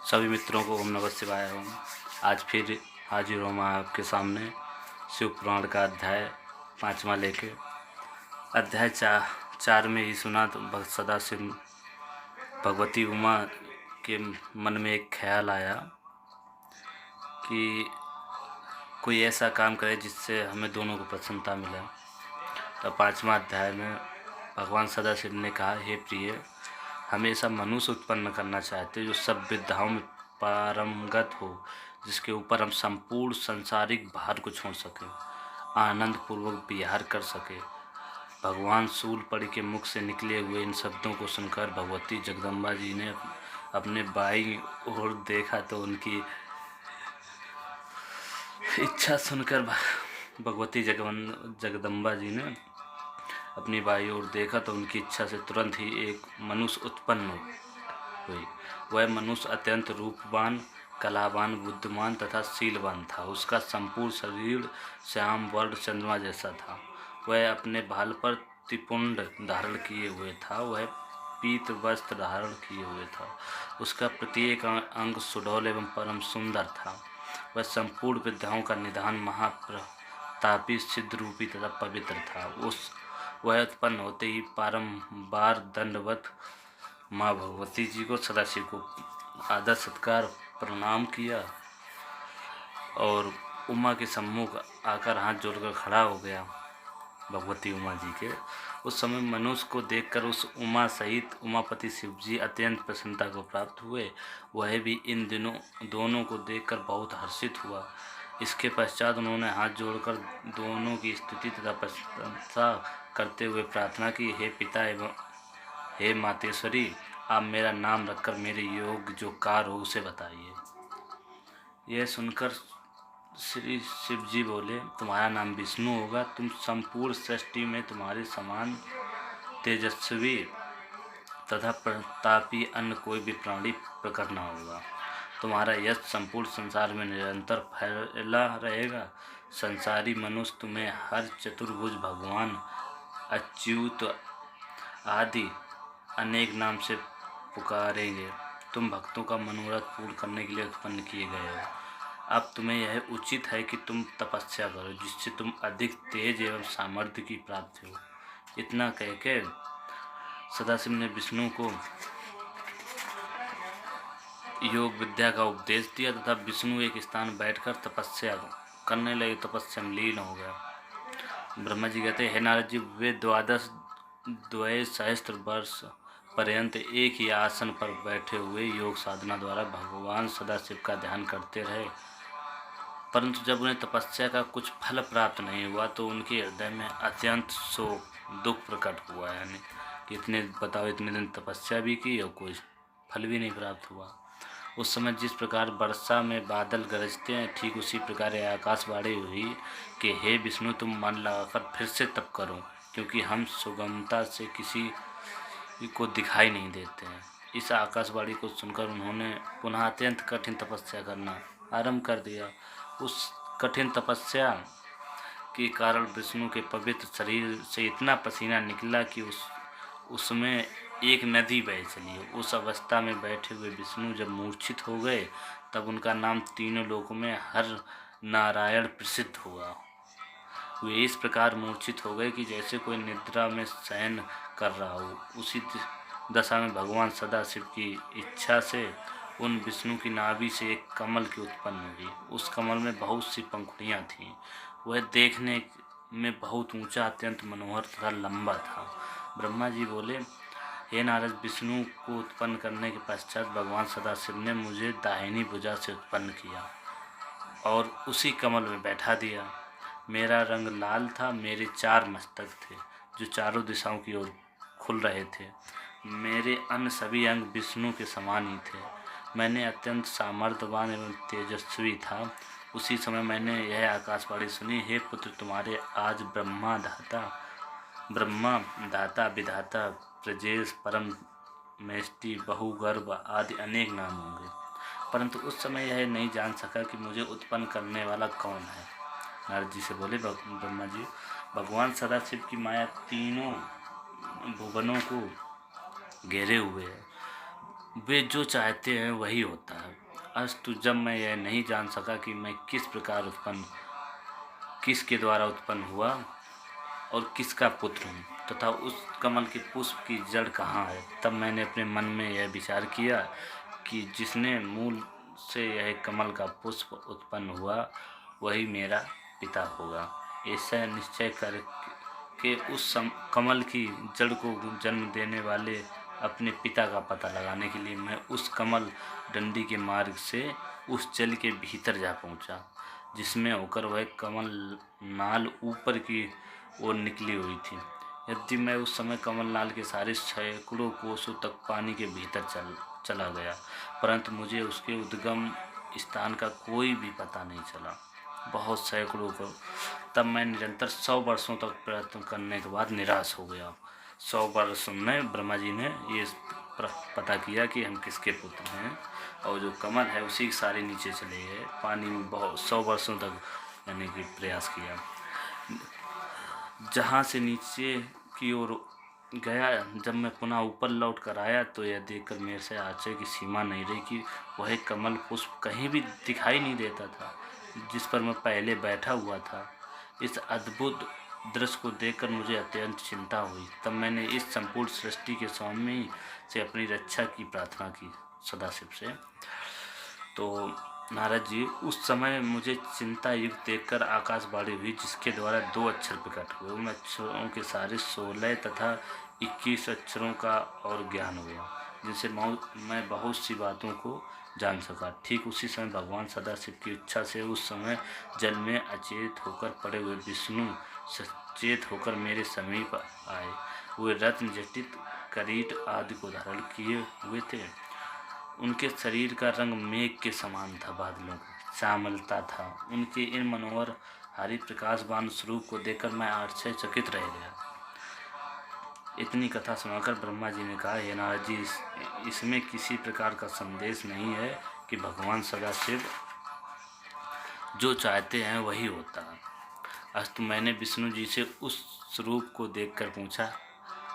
सभी मित्रों को ओम नमः शिवाय ओम। आज फिर हाजिर हूँ मैं आपके सामने शिव पुराण का अध्याय 5वां लेके। अध्याय 4 में ही सुना तो सदाशिव भगवती उमा के मन में एक ख्याल आया कि कोई ऐसा काम करे जिससे हमें दोनों को प्रसन्नता मिले। तो 5वां अध्याय में भगवान सदाशिव ने कहा, हे प्रिय, हमेशा मनुष्य उत्पन्न करना चाहते जो सब विद्याओं में पारंगत हो, जिसके ऊपर हम संपूर्ण संसारिक भार को छोड़ सकें, आनंद पूर्वक विहार कर सके। भगवान शूलपणि के मुख से निकले हुए इन शब्दों को सुनकर भगवती जगदम्बा जी ने अपने बाईं ओर देखा तो उनकी इच्छा सुनकर भगवती जगदम्बा जी ने अपनी बाईं ओर देखा तो उनकी इच्छा से तुरंत ही एक मनुष्य उत्पन्न हुई। वह मनुष्य अत्यंत रूपवान, कलावान, बुद्धिमान तथा शीलवान था। उसका संपूर्ण शरीर श्याम वर्ण चंद्रमा जैसा था। वह अपने भाल पर त्रिपुंड धारण किए हुए था। वह पीत वस्त्र धारण किए हुए था। उसका प्रत्येक अंग सुडौल एवं परम सुंदर था। वह संपूर्ण विद्याओं का निधान, महाप्रतापी, सिद्ध रूपी तथा पवित्र था। वह उत्पन्न होते ही बारंबार दंडवत माँ भगवती जी को, सदाशिव को आदर सत्कार प्रणाम किया और उमा के सम्मुख आकर हाथ जोड़कर खड़ा हो गया। भगवती उमा जी के उस समय मनुष्य को देखकर उस उमा सहित उमापति शिव जी अत्यंत प्रसन्नता को प्राप्त हुए। वह भी इन दिनों दोनों को देखकर बहुत हर्षित हुआ। इसके पश्चात उन्होंने हाथ जोड़कर दोनों की स्तुति तथा प्रशंसा करते हुए प्रार्थना की, हे पिता एवं हे मातेश्वरी, आप मेरा नाम रखकर मेरे योग जो कार्य हो उसे बताइए। यह सुनकर श्री शिव जी बोले, तुम्हारा नाम विष्णु होगा। तुम संपूर्ण सृष्टि में तुम्हारे समान तेजस्वी तथा प्रतापी अन्य कोई भी प्राणी प्रकट न होगा। तुम्हारा यश संपूर्ण संसार में निरंतर फैला रहेगा। संसारी मनुष्य तुम्हें हर चतुर्भुज, भगवान, अच्युत आदि अनेक नाम से पुकारेंगे। तुम भक्तों का मनोरथ पूर्ण करने के लिए उत्पन्न किए गए हो। अब तुम्हें यह उचित है कि तुम तपस्या करो, जिससे तुम अधिक तेज एवं सामर्थ्य की प्राप्ति हो। इतना कहकर सदाशिव ने विष्णु को योग विद्या का उपदेश दिया तथा विष्णु एक स्थान बैठकर तपस्या करने लगे, तपस्या में लीन हो गया। ब्रह्मा जी कहते हैं, हे नारद जी, वे 12 सहस्त्र वर्ष पर्यंत एक ही आसन पर बैठे हुए योग साधना द्वारा भगवान सदाशिव का ध्यान करते रहे। परंतु जब उन्हें तपस्या का कुछ फल प्राप्त नहीं हुआ तो उनके हृदय में अत्यंत शोक, दुख प्रकट हुआ। यानी कि इतने दिन तपस्या भी की और कोई फल भी नहीं प्राप्त हुआ। उस समय जिस प्रकार वर्षा में बादल गरजते हैं, ठीक उसी प्रकार आकाशवाणी हुई कि हे विष्णु, तुम मन लगाकर फिर से तप करो, क्योंकि हम सुगमता से किसी को दिखाई नहीं देते हैं। इस आकाशवाणी को सुनकर उन्होंने पुनः अत्यंत कठिन तपस्या करना आरंभ कर दिया। उस कठिन तपस्या के कारण विष्णु के पवित्र शरीर से इतना पसीना निकला कि उसमें एक नदी बह चली। उस अवस्था में बैठे हुए विष्णु जब मूर्छित हो गए तब उनका नाम तीनों लोकों में हर नारायण प्रसिद्ध हुआ। वे इस प्रकार मूर्छित हो गए कि जैसे कोई निद्रा में शयन कर रहा हो। उसी दशा में भगवान सदाशिव की इच्छा से उन विष्णु की नाभि से एक कमल की उत्पन्न हुई। उस कमल में बहुत सी पंखुड़ियाँ थीं। वह देखने में बहुत ऊंचा, अत्यंत मनोहर तथा लंबा था। ब्रह्मा जी बोले, हे नारद, विष्णु को उत्पन्न करने के पश्चात भगवान सदाशिव ने मुझे दाहिनी भुजा से उत्पन्न किया और उसी कमल में बैठा दिया। मेरा रंग लाल था। मेरे 4 मस्तक थे जो चारों दिशाओं की ओर खुल रहे थे। मेरे अन्य सभी अंग विष्णु के समान ही थे। मैंने अत्यंत सामर्थ्यवान एवं तेजस्वी था। उसी समय मैंने यह आकाशवाणी सुनी, हे पुत्र, तुम्हारे आज ब्रह्मा दाता, विधाता, प्रजेश, परम मेष्टि, बहुगर्भ आदि अनेक नाम होंगे। परंतु उस समय यह नहीं जान सका कि मुझे उत्पन्न करने वाला कौन है। नारद जी से बोले ब्रह्मा जी, भगवान सदाशिव की माया तीनों भुवनों को घेरे हुए है। वे जो चाहते हैं वही होता है। अस्तु जब मैं यह नहीं जान सका कि मैं किस प्रकार उत्पन्न, किसके द्वारा उत्पन्न हुआ और किसका पुत्र हूँ तथा उस कमल के पुष्प की जड़ कहाँ है, तब मैंने अपने मन में यह विचार किया कि जिसने मूल से यह कमल का पुष्प उत्पन्न हुआ वही मेरा पिता होगा। ऐसा निश्चय करके उस कमल की जड़ को जन्म देने वाले अपने पिता का पता लगाने के लिए मैं उस कमल डंडी के मार्ग से उस जल के भीतर जा पहुंचा, जिसमें होकर वह कमल नाल ऊपर की ओर निकली हुई थी। यदि मैं उस समय कमल नाल के सारे सैकड़ों कोसों तक पानी के भीतर चला गया, परंतु मुझे उसके उद्गम स्थान का कोई भी पता नहीं चला। बहुत सैकड़ों को तब मैं निरंतर 100 वर्षों तक प्रयत्न करने के बाद निराश हो गया। 100 वर्षों में ब्रह्मा जी ने ये पता किया कि हम किसके पुत्र हैं, और जो कमल है उसी के सारे नीचे चले गए पानी में। बहुत 100 वर्षों तक यानी कि प्रयास किया। जहाँ से नीचे की ओर गया, जब मैं पुनः ऊपर लौट कर आया तो यह देखकर मेरे से आश्चर्य की सीमा नहीं रही कि वह कमल पुष्प कहीं भी दिखाई नहीं देता था जिस पर मैं पहले बैठा हुआ था। इस अद्भुत दृश्य को देखकर मुझे अत्यंत चिंता हुई। तब मैंने इस संपूर्ण सृष्टि के स्वामी से अपनी रक्षा की प्रार्थना की, सदाशिव से। तो नारद जी, उस समय मुझे चिंता युक्त देखकर आकाशवाणी हुई, जिसके द्वारा 2 अक्षर प्रकट हुए। उन अक्षरों के सारे 16 तथा 21 अक्षरों का और ज्ञान हुआ, जिनसे मैं बहुत सी बातों को जान सका। ठीक उसी समय भगवान सदाशिव की इच्छा से उस समय जल में अचेत होकर पड़े हुए विष्णु सचेत होकर मेरे समीप आए। वे रत्न जटित करीट आदि को धारण किए हुए थे। उनके शरीर का रंग मेघ के समान था, बादलों की श्यामलता था। उनके इन मनोहर हरि प्रकाशवान स्वरूप को देखकर मैं आश्चर्यचकित रह गया। इतनी कथा सुनाकर ब्रह्मा जी ने कहा, हे नारद जी, इसमें किसी प्रकार का संदेश नहीं है कि भगवान सदाशिव जो चाहते हैं वही होता है। अस्तु मैंने विष्णु जी से उस स्वरूप को देखकर पूछा,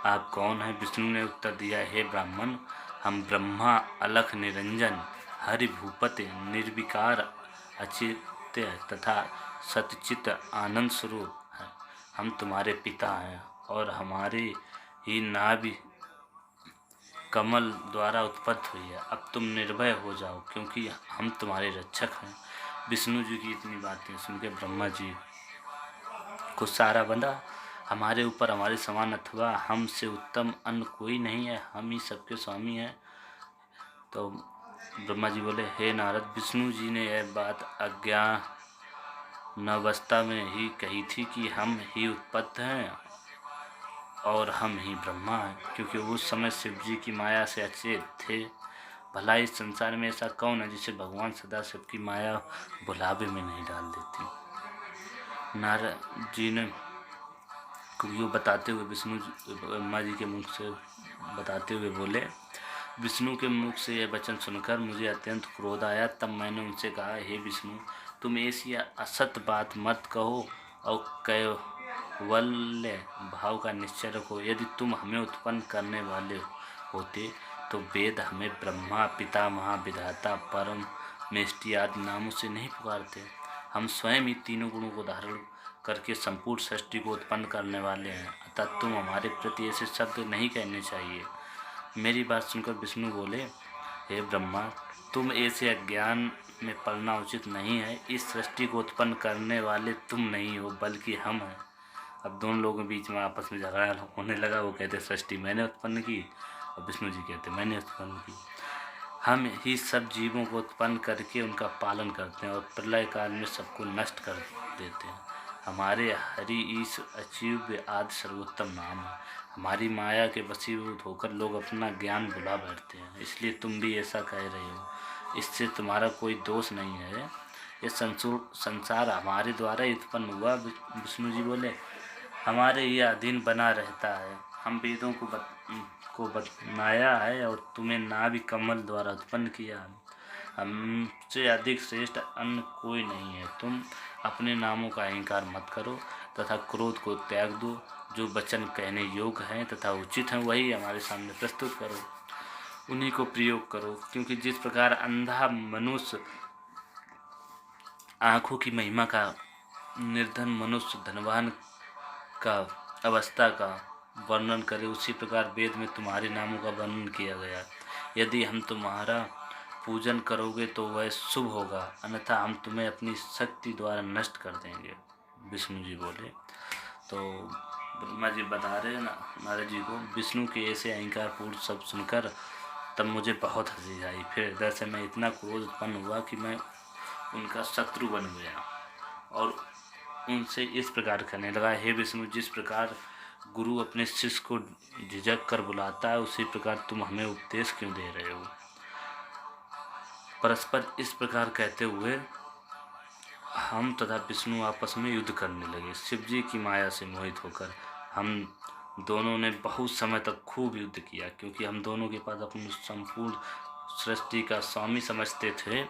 आप कौन हैं? विष्णु ने उत्तर दिया, हे ब्राह्मण, हम ब्रह्मा अलख निरंजन हरि भूपति निर्विकार अचित्य तथा सतचित आनंद स्वरूप हैं। हम तुम्हारे पिता हैं और हमारे ही नाभि कमल द्वारा उत्पत्ति हुई है। अब तुम निर्भय हो जाओ, क्योंकि हम तुम्हारे रक्षक हैं। विष्णु जी की इतनी बातें सुनकर ब्रह्मा जी को सारा बंधा, हमारे ऊपर हमारे समान अथवा हमसे उत्तम अन्य कोई नहीं है, हम ही सबके स्वामी हैं। तो ब्रह्मा जी बोले, हे नारद, विष्णु जी ने यह बात अज्ञानावस्था में ही कही थी कि हम ही उत्पत्त हैं और हम ही ब्रह्मा हैं, क्योंकि उस समय शिव जी की माया से अचेत थे। भला इस संसार में ऐसा कौन है जिसे भगवान सदाशिव की माया बुलावे में नहीं डाल देती। नारद जी ने को बताते हुए ब्रह्मा जी के मुख से बताते हुए बोले, विष्णु के मुख से यह वचन सुनकर मुझे अत्यंत क्रोध आया। तब मैंने उनसे कहा, हे विष्णु, तुम ऐसी असत्य बात मत कहो और कैवल्य भाव का निश्चय रखो। यदि तुम हमें उत्पन्न करने वाले होते तो वेद हमें ब्रह्मा पितामह विधाता परम मेष्टि आदि नामों से नहीं पुकारते। हम स्वयं ही तीनों गुणों को धारण करके संपूर्ण सृष्टि को उत्पन्न करने वाले हैं, अतः तुम हमारे प्रति ऐसे शब्द नहीं कहने चाहिए। मेरी बात सुनकर विष्णु बोले, हे ब्रह्मा, तुम ऐसे अज्ञान में पड़ना उचित नहीं है। इस सृष्टि को उत्पन्न करने वाले तुम नहीं हो, बल्कि हम हैं। अब दोनों लोगों के बीच में आपस में झगड़ा होने लगा। वो कहते सृष्टि मैंने उत्पन्न की और विष्णु जी कहते मैंने उत्पन्न की। हम ही सब जीवों को उत्पन्न करके उनका पालन करते हैं और प्रलय काल में सबको नष्ट कर देते हैं। हमारे हरि ईश अच्युत आदि सर्वोत्तम नाम है। हमारी माया के वशीभूत होकर लोग अपना ज्ञान भुला बैठते हैं, इसलिए तुम भी ऐसा कह रहे हो। इससे तुम्हारा कोई दोष नहीं है। ये संसार हमारे द्वारा ही उत्पन्न हुआ। विष्णु जी बोले, हमारे ये अधीन बना रहता है। हम वेदों को बनाया है और तुम्हें नाभि कमल द्वारा उत्पन्न किया। हमसे अधिक श्रेष्ठ अन्य कोई नहीं है। तुम अपने नामों का अहंकार मत करो तथा क्रोध को त्याग दो। जो वचन कहने योग्य हैं तथा उचित हैं वही हमारे सामने प्रस्तुत करो। उन्हीं को प्रयोग करो, क्योंकि जिस प्रकार अंधा मनुष्य आँखों की महिमा का, निर्धन मनुष्य धनवान का अवस्था का वर्णन करे, उसी प्रकार वेद में तुम्हारे नामों का वर्णन किया गया। यदि हम तुम्हारा पूजन करोगे तो वह शुभ होगा, अन्यथा हम तुम्हें अपनी शक्ति द्वारा नष्ट कर देंगे, विष्णु जी बोले। तो ब्रह्मा जी बता रहे हैं ना नारद जी को, विष्णु के ऐसे अहंकारपूर्ण शब्द सुनकर तब मुझे बहुत हंसी आई। फिर इधर से मैं इतना क्रोध उत्पन्न हुआ कि मैं उनका शत्रु बन गया और उनसे इस प्रकार कहने लगा, हे विष्णु, जिस प्रकार गुरु अपने शिष्य को झिझक कर बुलाता है, उसी प्रकार तुम हमें उपदेश क्यों दे रहे हो। परस्पर इस प्रकार कहते हुए हम तथा विष्णु आपस में युद्ध करने लगे। शिव जी की माया से मोहित होकर हम दोनों ने बहुत समय तक खूब युद्ध किया, क्योंकि हम दोनों के पास अपनी संपूर्ण सृष्टि का स्वामी समझते थे।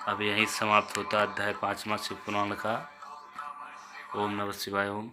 अब यहीं समाप्त होता अध्याय 5वां शिव पुराण का। ओम नमः शिवाय। ओम।